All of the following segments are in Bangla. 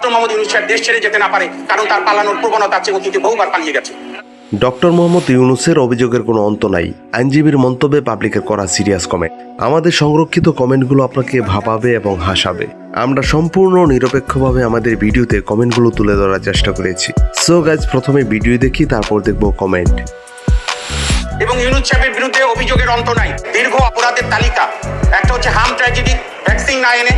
ডক্টর মোহাম্মদ ইউনূস সাহেব দেশ ছেড়ে যেতে না পারে, কারণ তার পালানোর প্রবণতা আছে, অতীতে বহুবার পালিয়ে গেছে। ডক্টর মোহাম্মদ ইউনূসের অভিযোগের কোনো অন্ত নাই। আইনজীবীর মন্তব্যে পাবলিকের করা সিরিয়াস কমেন্ট। আমাদের সংরক্ষিত কমেন্টগুলো আপনাকে ভাবাবে এবং হাসাবে। আমরা সম্পূর্ণ নিরপেক্ষভাবে আমাদের ভিডিওতে কমেন্টগুলো তুলে ধরার চেষ্টা করেছি। সো গাইজ, প্রথমে ভিডিও দেখি, তারপর দেখব কমেন্ট। এবং ইউনূস সাহেবের বিরুদ্ধে অভিযোগের অন্ত নাই। দীর্ঘ অপরাধের তালিকা। একটা হচ্ছে হার্ম ট্র্যাজেডি, ভ্যাকসিন না এনে।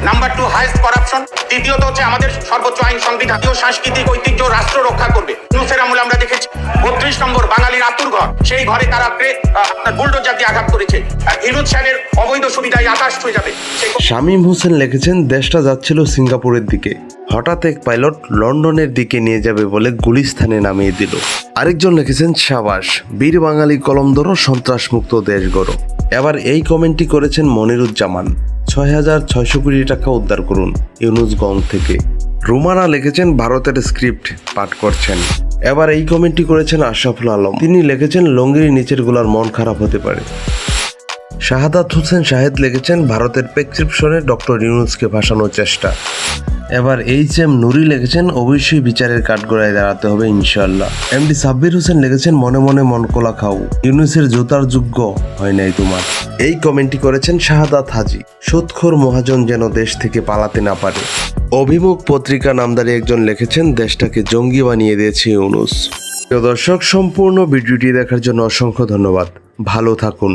Number 2, highest corruption. তৃতীয়ত হচ্ছে আমাদের সর্বোচ্চ আইন সংবিধানীয় সাংস্কৃতিক ঐতিহ্য রাষ্ট্র রক্ষা করবে। ইউনূসের আমলে আমরা দেখেছি 32 নম্বর বাঙালির আতুর ঘর, সেই ঘরে তারা আপনার বুলডোজার দিয়ে আঘাত করেছে। ইউনূস সাহেবের অবৈধ সুবিধায় আকাশ হয়ে যাবে। শামীম হোসেন লিখেছেন, দেশটা যাচ্ছিল সিঙ্গাপুরের দিকে, হঠাৎ এক পাইলট লন্ডনের দিকে নিয়ে যাবে বলে গুলিস্তানে নামিয়ে দিল। আরেকজন লিখেছেন, সাবাস, বীর বাঙালি কলম ধরো, সন্ত্রাস মুক্ত দেশ গড়ো। এবার এই কমেন্টটি করেছেন মনিরুজ্জামান, 6,600 কোটি টাকা উদ্ধার করুন ইউনূসগঞ্জ থেকে। রুমানা লিখেছেন, ভারতের স্ক্রিপ্ট পাঠ করছেন। এবার এই কমেন্টটি করেছেন আশরাফুল আলম, তিনি লিখেছেন, লঙ্গির নিচের গুলার মন খারাপ হতে পারে। শাহাদাত হোসেন শাহেদ লিখেছেন, ভারতের প্রেসক্রিপশনে ডক্টর ইউনূসকে ভাসানোর চেষ্টা। এবার এইচ.এম. নুরি লিখেছেন, অবশ্যই বিচারের কাঠগড়ায় দাঁড়াতে হবে ইনশাআল্লাহ। এমডি সাব্বির হোসেন লিখেছেন, মনে মনে মন কোলা খাও, ইউনূসের জোতার যোগ্য হয় নাই তোমার। এই কমেন্টটি করেছেন শাহাদাত হাজি, সুদখোর মহাজন যেন দেশ থেকে পালাতে না পারে। অভিমুখ পত্রিকা নামদারি একজন লিখেছেন, দেশটাকে জঙ্গি বানিয়ে দিয়েছে ইউনূস। প্রিয় দর্শক, সম্পূর্ণ ভিডিওটি দেখার জন্য অসংখ্য ধন্যবাদ। ভালো থাকুন।